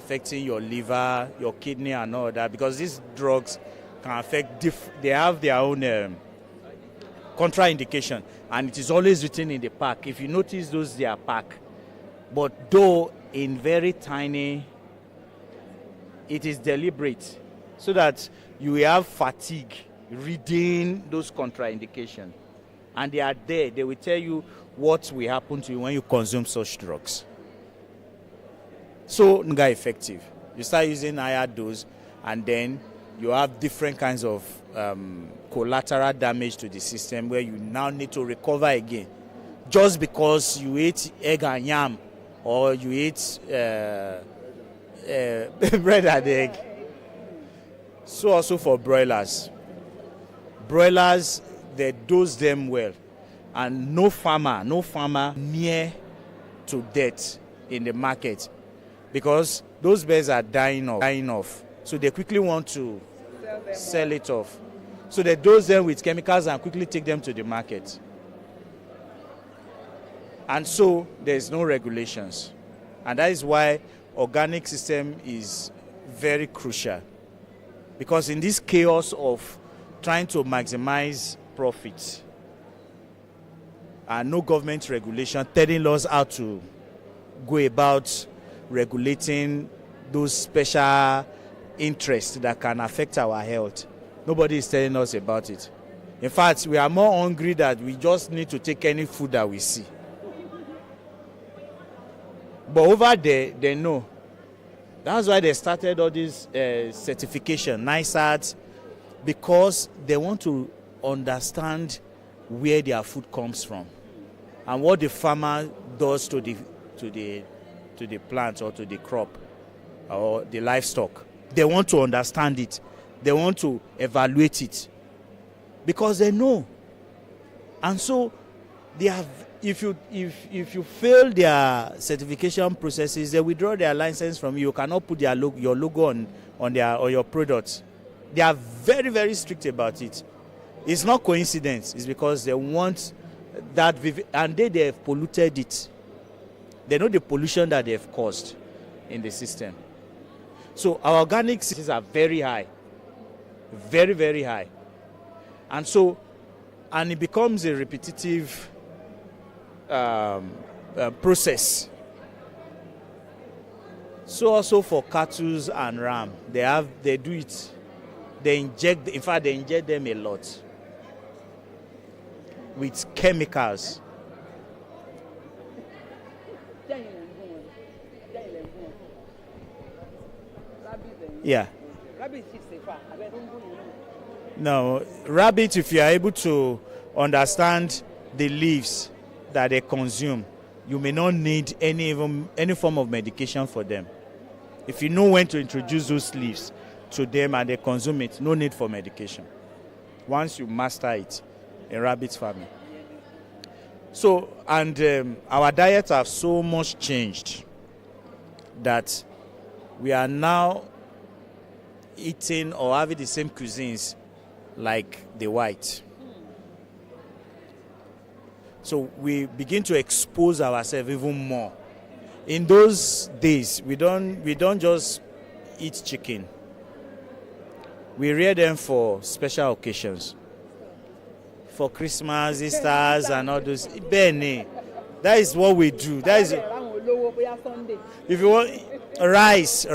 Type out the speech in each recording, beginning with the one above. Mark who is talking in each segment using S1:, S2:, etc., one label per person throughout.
S1: affecting your liver, your kidney, and all that, because these drugs can affect, they have their own contraindication, and it is always written in the pack. If you notice those, they are pack. But though in very tiny, it is deliberate, so that you will have fatigue reading those contraindications. And they are there. They will tell you what will happen to you when you consume such drugs. So, nga effective. You start using higher dose, and then you have different kinds of collateral damage to the system where you now need to recover again. Just because you ate egg and yam, or you ate bread and egg. So also for broilers. Broilers, they dose them well. And no farmer near to death in the market, because those birds are dying off. So they quickly want to sell it off. So they dose them with chemicals and quickly take them to the market. And so there's no regulations. And that is why organic system is very crucial. Because in this chaos of trying to maximize profits, and no government regulation telling us how to go about regulating those special interests that can affect our health. Nobody is telling us about it. In fact, we are more hungry that we just need to take any food that we see. But over there, they know. That's why they started all this certification, NICEAD, because they want to understand where their food comes from and what the farmer does to the plant or to the crop or the livestock. They want to understand it. They want to evaluate it because they know. And so they have. If you fail their certification processes, they withdraw their license from you. You cannot put your logo on your products. They are very, very strict about it. It's not coincidence. It's because they want that, and they have polluted it. They know the pollution that they have caused in the system. So our organic systems are very high, very, very high, and it becomes a repetitive process. So also for cattle and ram, they do it. They inject them a lot with chemicals. Yeah. No, rabbits, if you are able to understand the leaves that they consume, you may not need any form of medication for them. If you know when to introduce those leaves to them and they consume it, no need for medication. Once you master it in rabbit farming. So, and our diets have so much changed that we are now eating or having the same cuisines like the white. So we begin to expose ourselves even more. In those days, we don't just eat chicken. We rear them for special occasions. For Christmas, Easter, and all those. That is what we do. That is, if you want, rice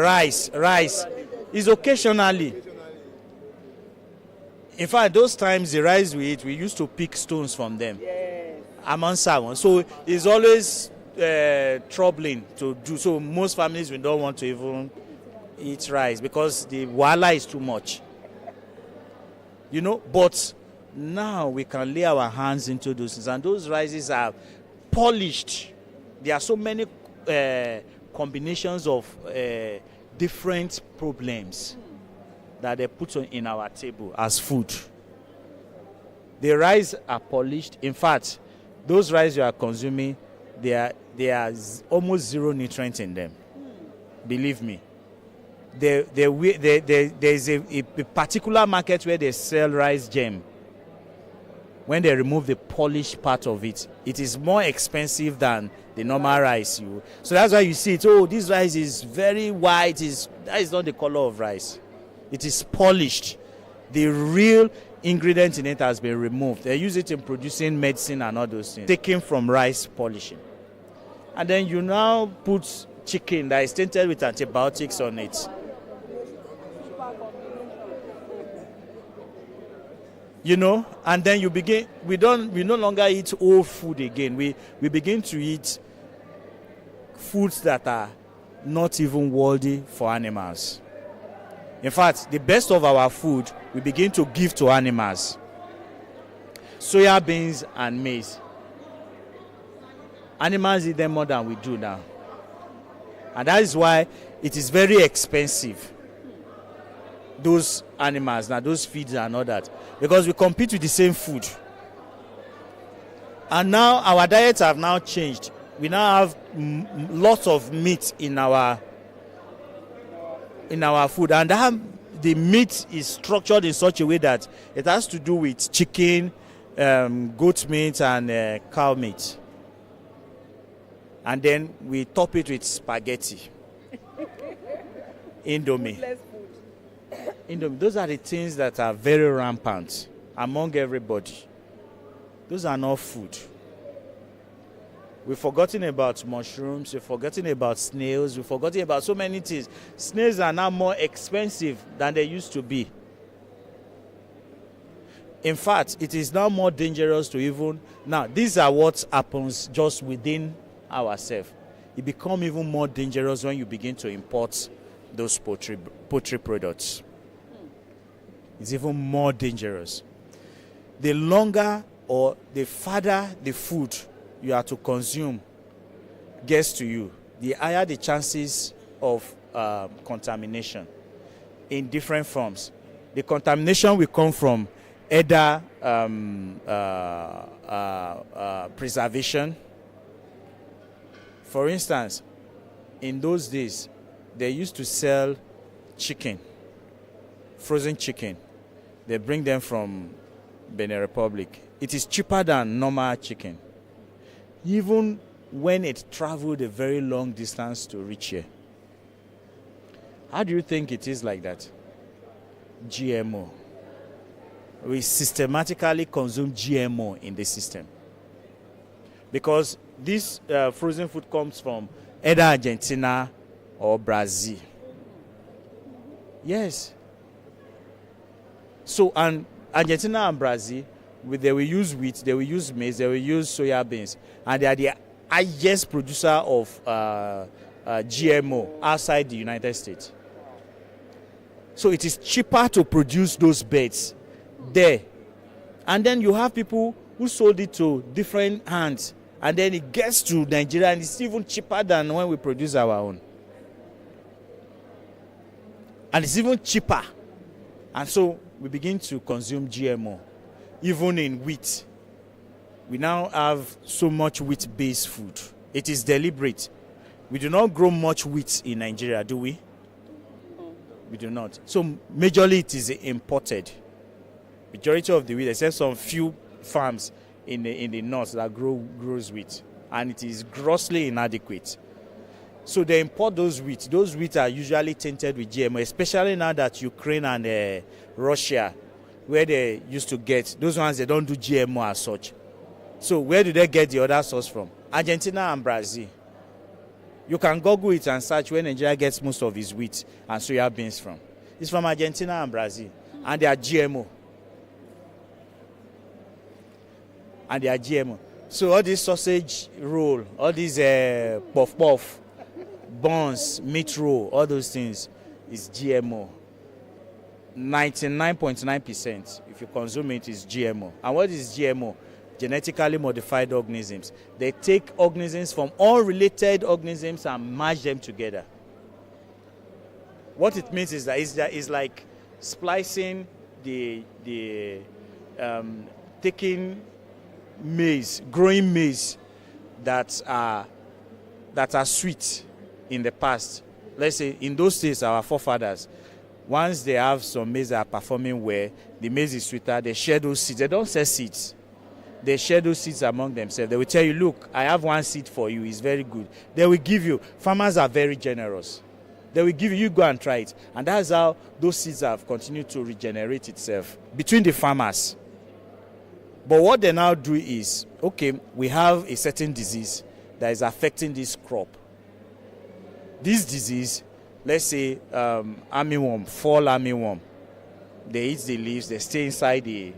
S1: is occasionally. In fact, those times the rice we eat, we used to pick stones from them. Among someone. So it's always troubling to do. So most families we don't want to even eat rice because the wala is too much. But now we can lay our hands into those things, and those rices are polished. There are so many combinations of different problems that they put in our table as food. The rice are polished. In fact, those rice you are consuming, there are almost zero nutrients in them. Believe me. There is a particular market where they sell rice germ. When they remove the polished part of it, it is more expensive than the normal rice. So that's why you see it. Oh, this rice is very white. That is not the color of rice. It is polished. The real ingredient in it has been removed. They use it in producing medicine and all those things. Taken from rice polishing. And then you now put chicken that is tainted with antibiotics on it. And then we no longer eat whole food again. We begin to eat foods that are not even worthy for animals. In fact, the best of our food we begin to give to animals. Soya beans and maize. Animals eat them more than we do now. And that is why it is very expensive. Those animals, now those feeds and all that, because we compete with the same food. And now our diets have now changed. We now have lots of meat in our food, and the meat is structured in such a way that it has to do with chicken, goat meat, and cow meat. And then we top it with spaghetti, Indomie. Those are the things that are very rampant among everybody. Those are not food. We've forgotten about mushrooms, we've forgotten about snails, we've forgotten about so many things. Snails are now more expensive than they used to be. In fact, it is now more dangerous to even... Now, these are what happens just within ourselves. It becomes even more dangerous when you begin to import those poultry products. It's even more dangerous. The longer or the farther the food you are to consume gets to you, the higher the chances of contamination in different forms. The contamination will come from either preservation. For instance, in those days, they used to sell chicken, frozen chicken. They bring them from Benin Republic. It is cheaper than normal chicken, even when it traveled a very long distance to reach here. How do you think it is like that? GMO. We systematically consume GMO in the system because this frozen food comes from either Argentina or Brazil. Yes. So, and Argentina and Brazil, they will use wheat, they will use maize, they will use soya beans, and they are the highest producer of GMO outside the United States. So it is cheaper to produce those beds there. And then you have people who sold it to different hands, and then it gets to Nigeria and it's even cheaper than when we produce our own. And it's even cheaper. And so we begin to consume GMO. Even in wheat. We now have so much wheat-based food. It is deliberate. We do not grow much wheat in Nigeria, do we? We do not. So majorly it is imported. Majority of the wheat, except some few farms in the north that grows wheat. And it is grossly inadequate. So they import those wheat. Those wheat are usually tainted with GMO, especially now that Ukraine and Russia, where they used to get, those ones, they don't do GMO as such. So where do they get the other source from? Argentina and Brazil. You can Google it and search where Nigeria gets most of its wheat and soya beans from. It's from Argentina and Brazil. And they are GMO. And they are GMO. So all this sausage roll, all these puff-puff, buns, meat roll, all those things is GMO. 99.9% if you consume it is GMO. And what is GMO? Genetically modified organisms. They take organisms from unrelated organisms and merge them together. What it means is that it's like splicing taking maize, growing maize that are sweet in the past. Let's say in those days, our forefathers, once they have some maize that are performing well, the maize is sweeter, they share those seeds. They don't sell seeds. They share those seeds among themselves. They will tell you, look, I have one seed for you. It's very good. They will give you. Farmers are very generous. They will give you. You go and try it. And that's how those seeds have continued to regenerate itself between the farmers. But what they now do is, okay, we have a certain disease that is affecting this crop. This disease, let's say armyworm, fall armyworm. They eat the leaves. They stay inside the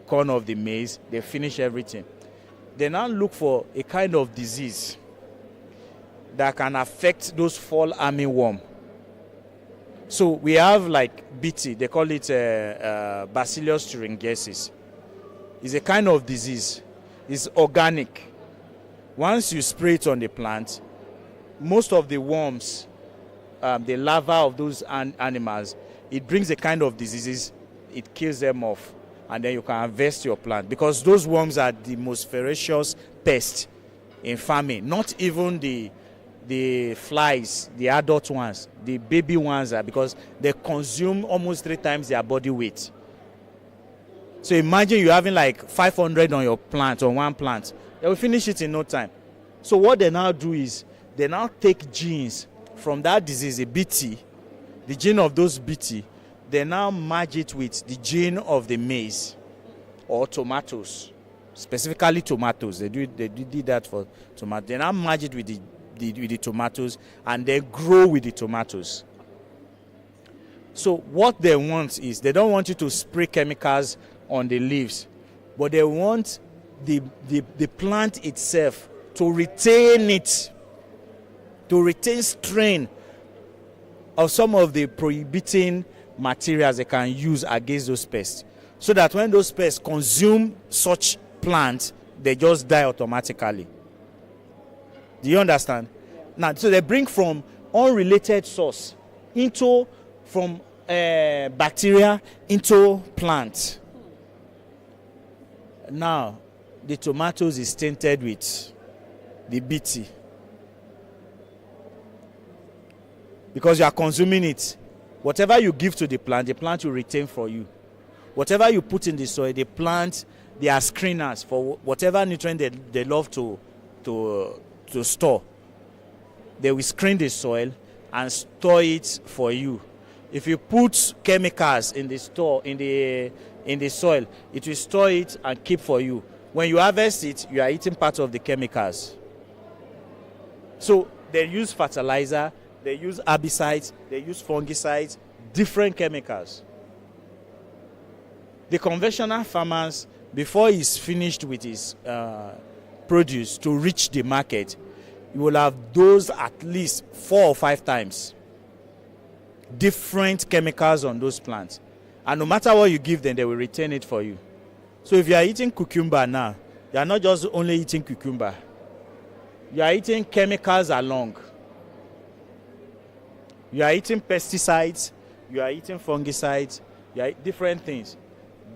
S1: corn of the maize. They finish everything. They now look for a kind of disease that can affect those fall armyworm. So we have like BT. They call it Bacillus thuringiensis. It's a kind of disease. It's organic. Once you spray it on the plant, most of the worms, the larvae of those animals, it brings a kind of diseases. It kills them off. And then you can harvest your plant, because those worms are the most ferocious pest in farming. Not even the flies, the adult ones, the baby ones are, because they consume almost 3 times their body weight. So imagine you having like 500 on your plant, on one plant. They will finish it in no time. So what they now do is they now take genes from that disease, a BT, the gene of those BT. They now merge it with the gene of the maize or tomatoes, specifically tomatoes. They did that for tomatoes. They now merge it with the tomatoes, and they grow with the tomatoes. So what they want is, they don't want you to spray chemicals on the leaves, but they want the plant itself to retain strain of some of the prohibiting materials they can use against those pests, so that when those pests consume such plants, they just die automatically. Do you understand? Yeah. Now, so they bring from unrelated source from bacteria into plants. Now, the tomatoes is tainted with the BT, because you are consuming it. Whatever you give to the plant will retain for you. Whatever you put in the soil, the plant, they are screeners for whatever nutrient they love to store. They will screen the soil and store it for you. If you put chemicals in the soil, it will store it and keep for you. When you harvest it, you are eating part of the chemicals. So they use fertilizer, they use herbicides, they use fungicides, different chemicals. The conventional farmers, before he's finished with his produce to reach the market, you will have those at least 4 or 5 times. Different chemicals on those plants. And no matter what you give them, they will retain it for you. So if you are eating cucumber now, you are not just only eating cucumber. You are eating chemicals along. You are eating pesticides, you are eating fungicides, you are different things.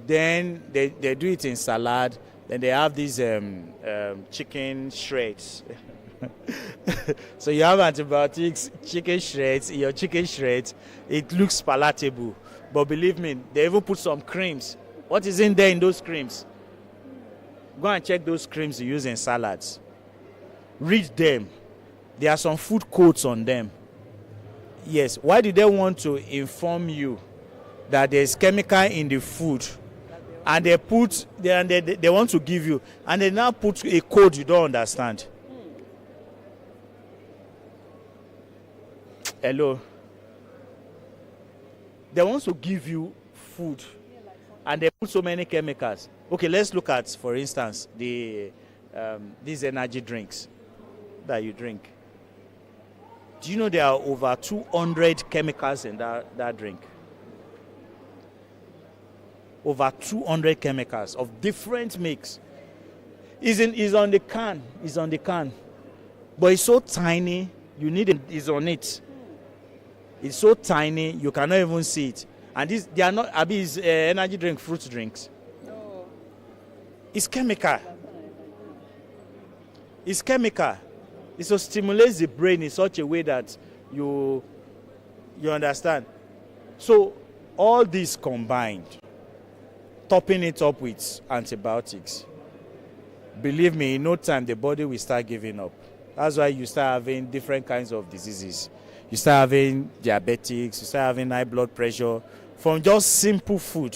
S1: Then they do it in salad. Then they have these chicken shreds. So you have antibiotics, chicken shreds. In your chicken shreds, it looks palatable. But believe me, they even put some creams. What is in there in those creams? Go and check those creams you use in salads. Read them. There are some food codes on them. Yes. Why do they want to inform you that there's chemical in the food? And they want to give you, and they now put a code you don't understand. Hello. They want to give you food, and they put so many chemicals. Okay, let's look at, for instance, these energy drinks that you drink. Do you know there are over 200 chemicals in that drink? Over 200 chemicals of different mix. Is on the can. It's on the can. But it's so tiny, you need it. It's on it. It's so tiny, you cannot even see it. And they are not, it's energy drink, fruit drinks. No. It's chemical. It's chemical. It so stimulates the brain in such a way that you understand. So all this combined, topping it up with antibiotics, believe me, in no time the body will start giving up. That's why you start having different kinds of diseases. You start having diabetics, you start having high blood pressure from just simple food.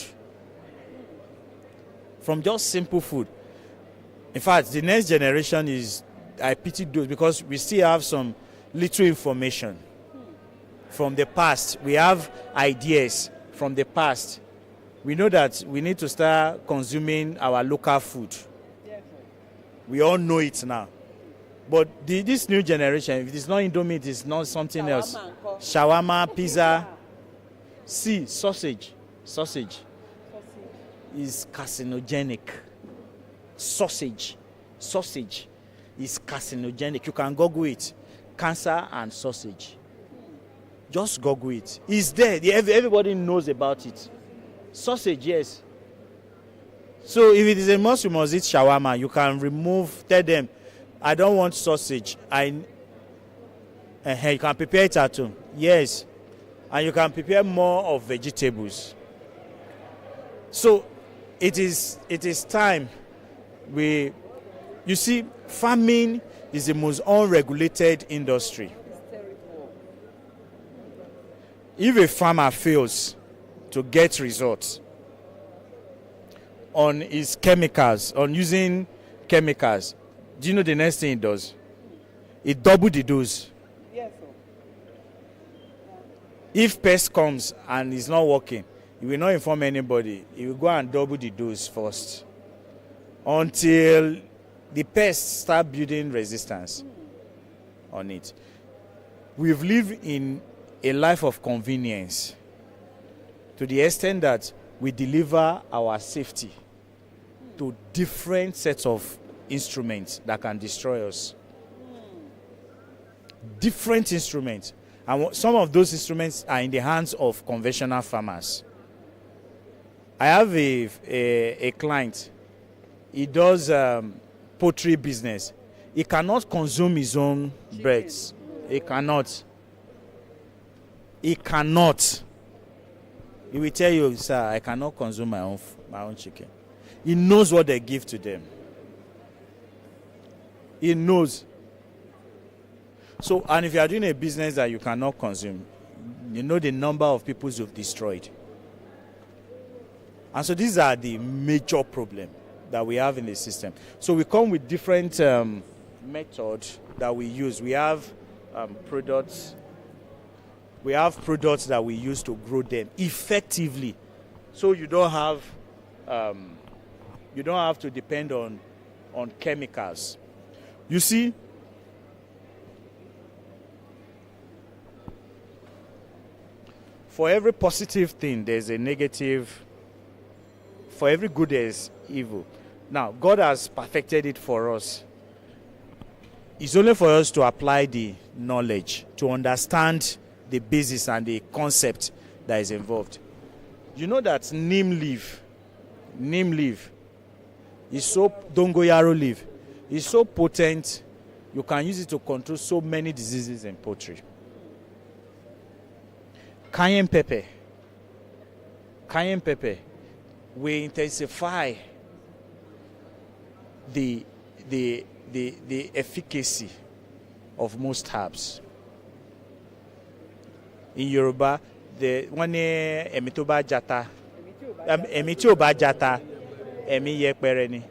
S1: From just simple food. In fact, the next generation is, I pity those, because we still have some little information from the past. We have ideas from the past. We know that we need to start consuming our local food. We all know it now. But this new generation, if it is not Indomie, it is not something else. Shawarma, pizza. See, sausage is carcinogenic. Sausage is carcinogenic. You can Google it. Cancer and sausage. Just Google it. It's there. Everybody knows about it. Sausage, yes. So if it is a must, you must eat shawarma. You can tell them, I don't want sausage. You can prepare it at home. Yes. And you can prepare more of vegetables. So it is time you see, farming is the most unregulated industry. If a farmer fails to get results on his chemicals, on using chemicals, do you know the next thing it does? It doubles the dose. Yes, sir. If pest comes and it's not working, he will not inform anybody. He will go and double the dose first until the pests start building resistance on it. We've lived in a life of convenience to the extent that we deliver our safety to different sets of instruments that can destroy us. Different instruments. And some of those instruments are in the hands of conventional farmers. I have a client. He does poultry business. He cannot consume his own breads. He cannot. He will tell you, sir, I cannot consume my own chicken. He knows what they give to them. He knows. So, and if you are doing a business that you cannot consume, you know the number of people you've destroyed. And so these are the major problems that we have in the system. So we come with different methods that we use. We have products. We have products that we use to grow them effectively. So you don't have to depend on chemicals. You see, for every positive thing, there's a negative. For every good, there's evil. Now, God has perfected it for us. It's only for us to apply the knowledge, to understand the basis and the concept that is involved. You know that neem leaf is so, dongoyaro leaf, is so potent, you can use it to control so many diseases in poultry. Cayenne pepper will intensify the efficacy of most herbs. In Yoruba, the one emi to ba jata, emi tí ó bá jata, emi yẹpẹrẹ ni.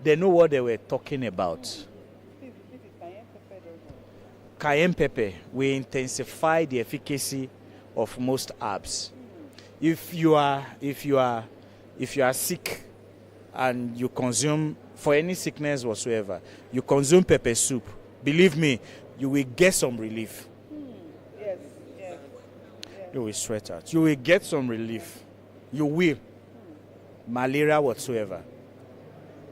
S1: They know what they were talking about. Cayenne pepper will intensify the efficacy of most herbs. If you are sick and you consume, for any sickness whatsoever, you consume pepper soup, believe me, you will get some relief. Yes. You will sweat out. You will get some relief. You will. Malaria whatsoever.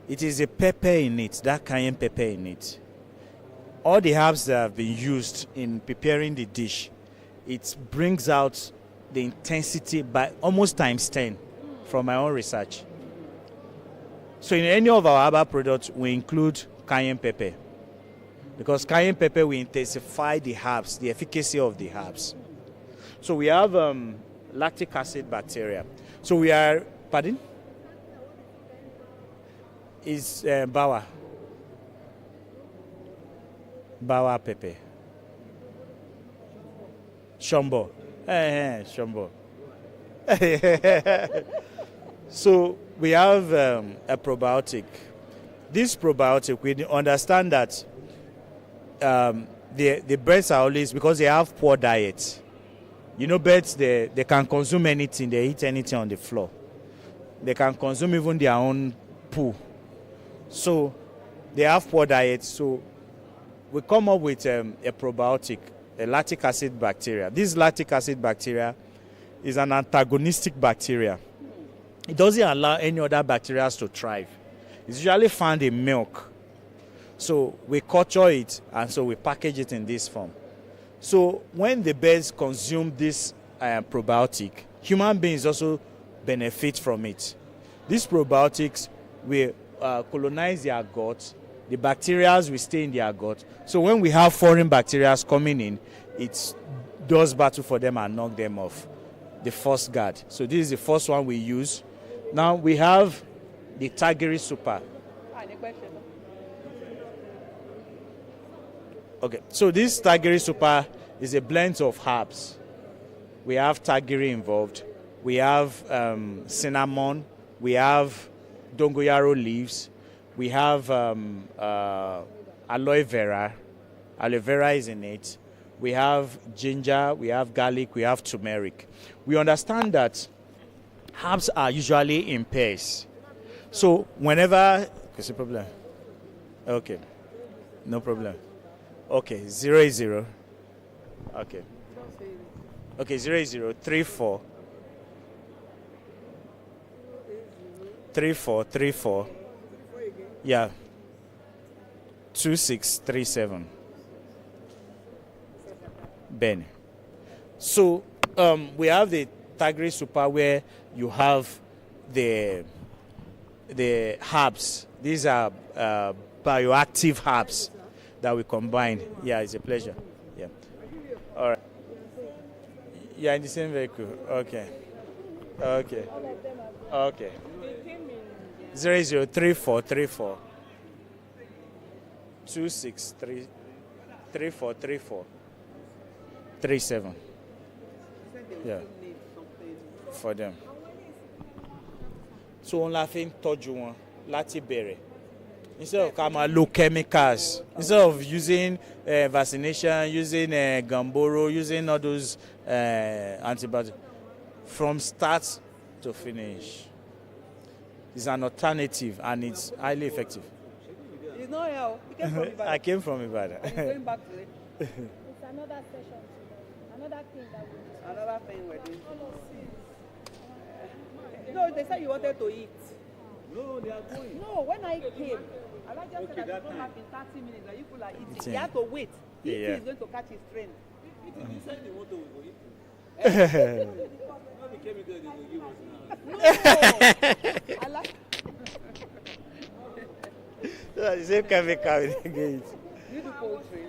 S1: It is a pepper in it, that cayenne pepper in it. All the herbs that have been used in preparing the dish, it brings out the intensity by almost times 10 from my own research. So in any of our herbal products, we include cayenne pepper, because cayenne pepper will intensify the herbs, the efficacy of the herbs. So we have lactic acid bacteria. So we are, pardon? It's bawa. Bawa pepper. Shombo. Shombo. So we have a probiotic. This probiotic, we understand that the birds are always, because they have poor diet. You know, birds, they can consume anything. They eat anything on the floor. They can consume even their own poo. So they have poor diet. So we come up with a probiotic, a lactic acid bacteria. This lactic acid bacteria is an antagonistic bacteria. It doesn't allow any other bacteria to thrive. It's usually found in milk. So we culture it, and so we package it in this form. So when the birds consume this probiotic, human beings also benefit from it. These probiotics will colonize their gut. The bacteria will stay in their gut. So when we have foreign bacteria coming in, it does battle for them and knock them off. The first guard. So this is the first one we use. Now we have the Tagiri Super. Okay, so this Tagiri Super is a blend of herbs. We have Tagiri involved. We have cinnamon. We have dongoyaro leaves. We have aloe vera. Aloe vera is in it. We have ginger. We have garlic. We have turmeric. We understand that herbs are usually in pairs. So whenever... What's the problem? Okay, no problem. Okay, 0 Okay. Okay, 0 34. Yeah. 2637. Ben. So we have the Tagri Super where you have the herbs. These are bioactive herbs that we combine. Yeah, it's a pleasure. Yeah. All right. Yeah, in the same vehicle. Okay. 003434 263 3434 37. Yeah. For them. So on la fin tọ́jú wọn láti bẹ̀rẹ̀. Instead of low chemicals, instead of using vaccination, using gamboro, using all those antibiotics, from start to finish, it's an alternative and it's highly effective.
S2: It's not hell. You came from Ibadan.
S1: I came from Ibadan.
S2: Are you going back to it?
S3: It's another session. Another thing that we do.
S2: Another thing we're doing. No, they said you wanted to eat.
S4: No, they are going.
S2: No, when I came, I just said that you don't have in 30 minutes that you people are eating. You have to wait. If he is going to catch his train.
S4: You said they want to eat.
S2: No,
S4: When we came here, they will give us now.
S2: I like.
S1: The same chemical again.
S2: You do poultry.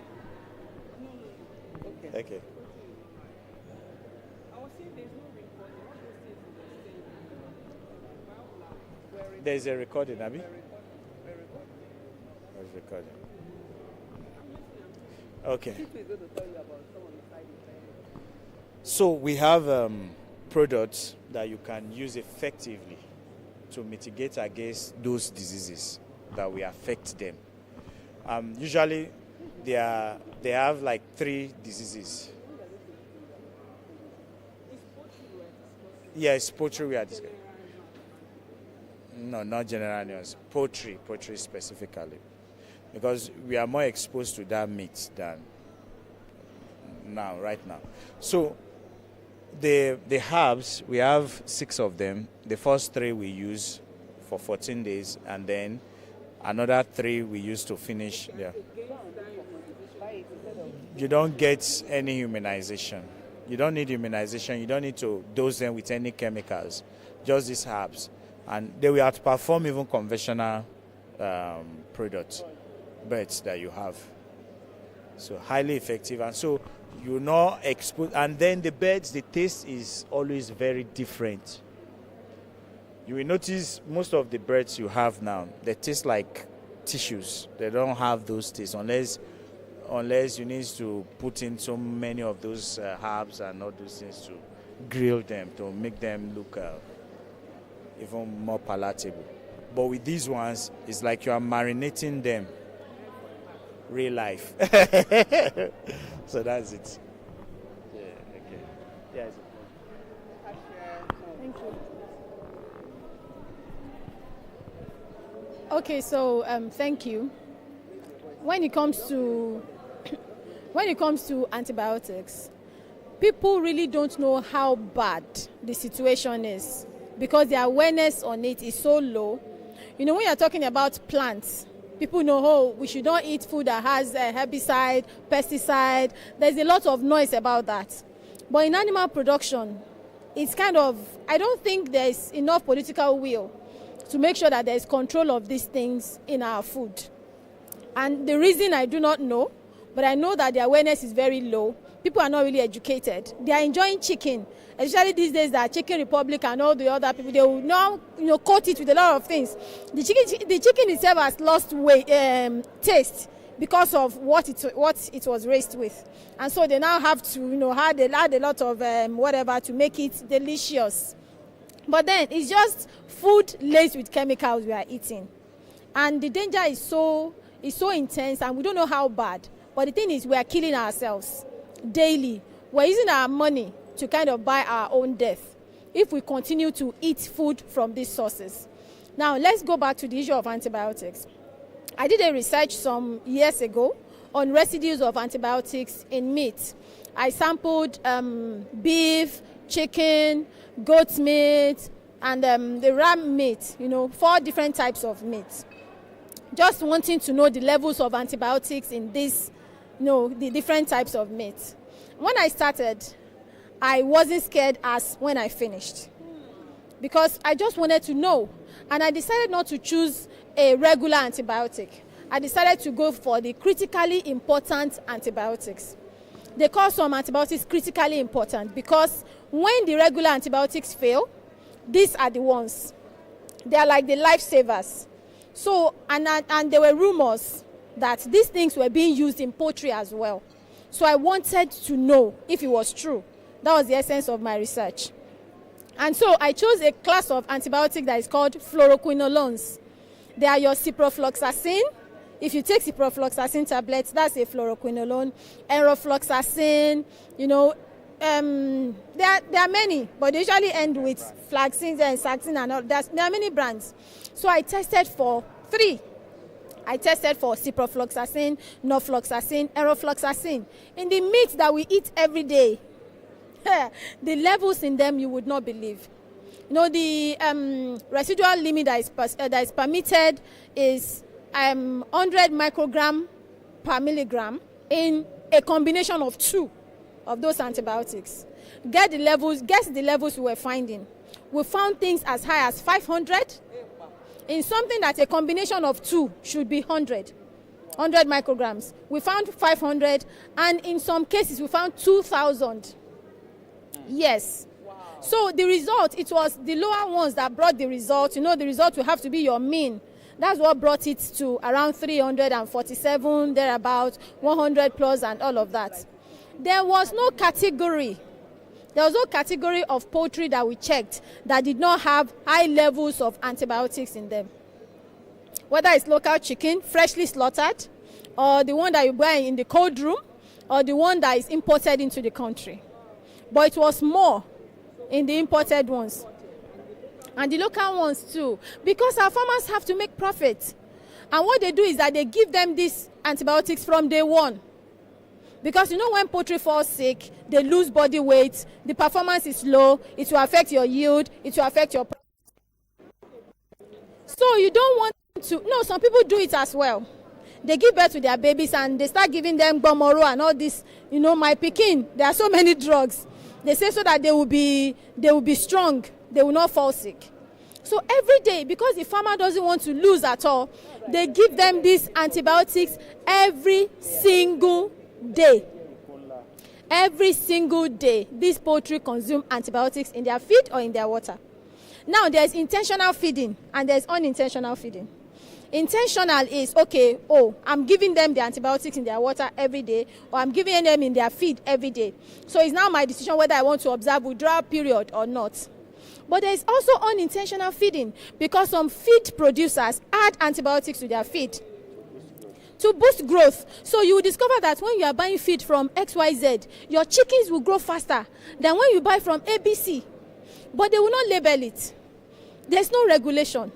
S2: Okay.
S1: Okay.
S2: I was saying there's no recording. What those things are
S1: There's a recording, Abby.
S2: We're recording.
S1: There's recording. Okay.
S2: This is going to tell you about some of the side effects.
S1: So we have products that you can use effectively to mitigate against those diseases that will affect them. Usually, they have like 3 diseases. Yes, poultry we are discussing. No, not general news. Poultry specifically, because we are more exposed to that meat than right now. So the herbs, we have 6 of them. The first 3 we use for 14 days, and then another 3 we use to finish there. You don't get any immunization. You don't need immunization. You don't need to dose them with any chemicals. Just these herbs. And they will outperform even conventional products, birds that you have. So highly effective. And so you not expose. And then the birds, the taste is always very different. You will notice most of the breads you have now, they taste like tissues. They don't have those tastes unless you need to put in so many of those herbs and all those things to grill them, to make them look even more palatable. But with these ones, it's like you are marinating them. Real life. So that's it. Yeah, okay. Yeah,
S3: Thank you. Okay, so thank you. When it comes to antibiotics, people really don't know how bad the situation is because the awareness on it is so low. You know, when you're talking about plants, people know, oh, we should not eat food that has a herbicide, pesticide. There's a lot of noise about that. But in animal production, it's kind of, I don't think there's enough political will to make sure that there's control of these things in our food. And the reason I do not know, but I know that the awareness is very low. People are not really educated. They are enjoying chicken, especially these days that Chicken Republic and all the other people, they will now coat it with a lot of things. The chicken itself has lost weight, taste because of what it was raised with. And so they now have to add a lot of whatever to make it delicious. But then it's just food laced with chemicals we are eating. And the danger is so intense and we don't know how bad. But the thing is, we are killing ourselves daily. We're using our money to kind of buy our own death if we continue to eat food from these sources. Now, let's go back to the issue of antibiotics. I did a research some years ago on residues of antibiotics in meat. I sampled beef, chicken, goat meat, and the ram meat, 4 different types of meat. Just wanting to know the levels of antibiotics in this, the different types of meat. When I started, I wasn't scared as when I finished because I just wanted to know. And I decided not to choose a regular antibiotic. I decided to go for the critically important antibiotics. They call some antibiotics critically important because when the regular antibiotics fail, these are the ones. They are like the lifesavers. So, and there were rumors that these things were being used in poultry as well. So I wanted to know if it was true. That was the essence of my research. And so I chose a class of antibiotic that is called fluoroquinolones. They are your ciprofloxacin. If you take ciprofloxacin tablets, that's a fluoroquinolone. Enrofloxacin, there are many, but they usually end with flaxin and saxin and all. There are many brands. So I tested for 3. I tested for ciprofloxacin, norfloxacin, enrofloxacin. In the meat that we eat every day, the levels in them you would not believe. The residual limit that is permitted is 100 microgram per milligram in a combination of 2 of those antibiotics. Guess the levels we were finding. We found things as high as 500 in something that a combination of 2 should be 100 micrograms. We found 500, and in some cases we found 2,000. Yes. Wow. So the result, it was the lower ones that brought the result. The result will have to be your mean. That's what brought it to around 347, thereabout, 100 plus and all of that. There was no category of poultry that we checked that did not have high levels of antibiotics in them. Whether it's local chicken, freshly slaughtered, or the one that you buy in the cold room, or the one that is imported into the country. But it was more in the imported ones. And the local ones too. Because our farmers have to make profit. And what they do is that they give them these antibiotics from day one. Because when poultry falls sick, they lose body weight, the performance is low, it will affect your yield, it will affect your... So you don't want to... No, some people do it as well. They give birth to their babies and they start giving them Bomoro and all this, my pikin. There are so many drugs. They say so that they will be strong, they will not fall sick. So every day, because the farmer doesn't want to lose at all, they give them these antibiotics every single day. Every single day, these poultry consume antibiotics in their feed or in their water. Now, there's intentional feeding and there's unintentional feeding. Intentional is, okay, I'm giving them the antibiotics in their water every day, or I'm giving them in their feed every day. So it's now my decision whether I want to observe withdrawal period or not. But there is also unintentional feeding, because some feed producers add antibiotics to their feed to boost growth. So you will discover that when you are buying feed from XYZ, your chickens will grow faster than when you buy from ABC. But they will not label it. There's no regulation.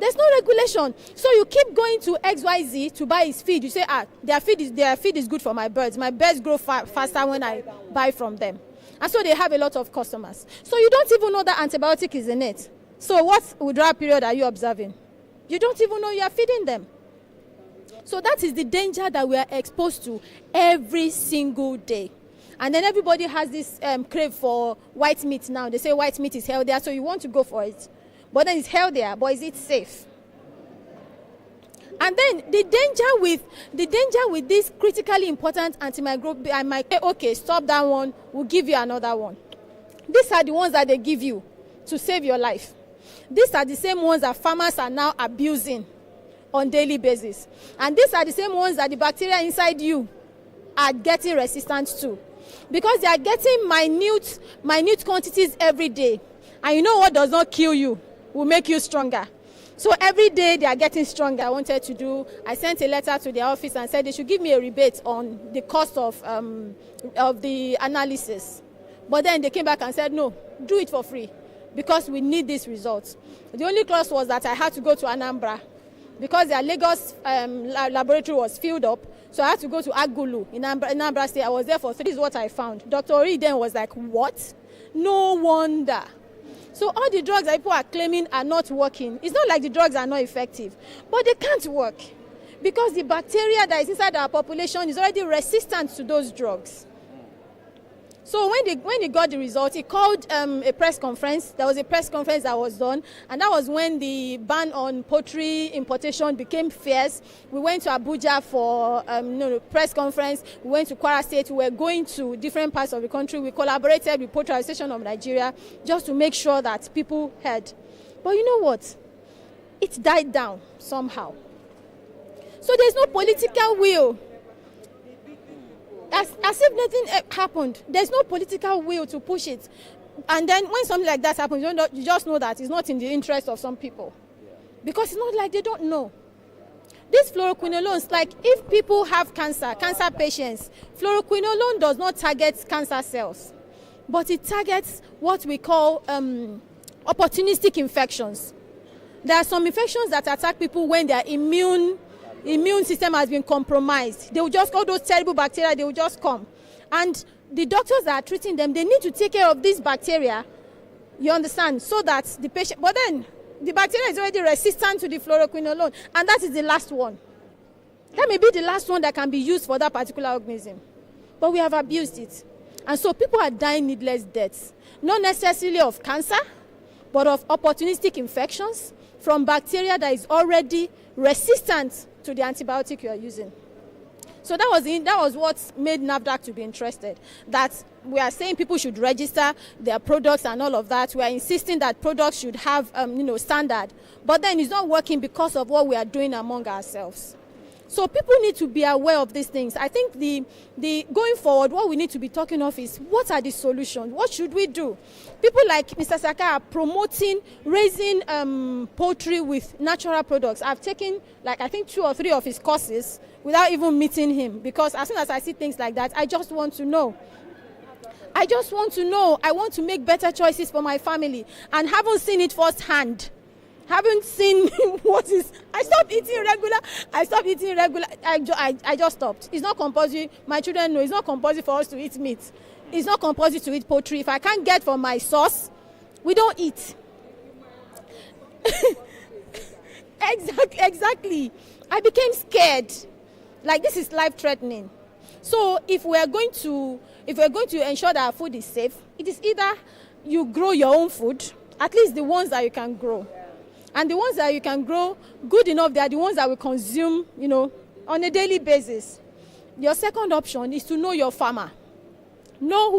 S3: There's no regulation. So you keep going to XYZ to buy his feed. You say, their feed is good for my birds. My birds grow faster when I buy from them. And so they have a lot of customers. So you don't even know that antibiotic is in it. So what withdrawal period are you observing? You don't even know you are feeding them. So that is the danger that we are exposed to every single day. And then everybody has this crave for white meat now. They say white meat is healthier, so you want to go for it. But then it's healthier, but is it safe? And then the danger with this critically important antimicrobial, I might say, okay, stop that one, we'll give you another one. These are the ones that they give you to save your life. These are the same ones that farmers are now abusing on daily basis. And these are the same ones that the bacteria inside you are getting resistant to. Because they are getting minute quantities every day. And you know what does not kill you will make you stronger. So every day they are getting stronger. I sent a letter to their office and said they should give me a rebate on the cost of the analysis. But then they came back and said, no, do it for free because we need these results. The only clause was that I had to go to Anambra because their Lagos laboratory was filled up. So I had to go to Agulu in Anambra State. I was there for 3 days. This is what I found. Dr. Ori then was like, what? No wonder. So all the drugs that people are claiming are not working. It's not like the drugs are not effective, but they can't work because the bacteria that is inside our population is already resistant to those drugs. So when they got the result, he called a press conference. There was a press conference that was done, and that was when the ban on poultry importation became fierce. We went to Abuja for press conference. We went to Kwara State. We were going to different parts of the country. We collaborated with Poultry Association of Nigeria just to make sure that people heard. But you know what? It died down somehow. So there's no political will. As if nothing happened. There's no political will to push it. And then when something like that happens, you just know that it's not in the interest of some people. Because it's not like they don't know. These fluoroquinolones, like if people have cancer patients, fluoroquinolone does not target cancer cells. But it targets what we call opportunistic infections. There are some infections that attack people when their immune system has been compromised. They will just, all those terrible bacteria, they will just come. And the doctors that are treating them, they need to take care of these bacteria, you understand, so that the patient, but then the bacteria is already resistant to the fluoroquinolone, and that is the last one. That may be the last one that can be used for that particular organism. But we have abused it. And so people are dying needless deaths, not necessarily of cancer, but of opportunistic infections from bacteria that is already resistant to the antibiotic you are using. So that was what made NAFDAC to be interested. That we are saying people should register their products and all of that. We are insisting that products should have standard. But then it's not working because of what we are doing among ourselves. So people need to be aware of these things. I think the going forward, what we need to be talking of is what are the solutions? What should we do? People like Mr. Saka are promoting raising poultry with natural products. I've taken I think 2 or 3 of his courses without even meeting him, because as soon as I see things like that, I just want to know. I want to make better choices for my family, and haven't seen it firsthand. Haven't seen what is. I stopped eating regular. I just stopped. It's not compulsory. My children know it's not compulsory for us to eat meat. It's not compulsory to eat poultry. If I can't get from my source, we don't eat. Exactly. I became scared. Like, this is life-threatening. So if we're going to ensure that our food is safe, it is either you grow your own food, at least the ones that you can grow. And the ones that you can grow good enough, they are the ones that we consume, on a daily basis. Your second option is to know your farmer. Know who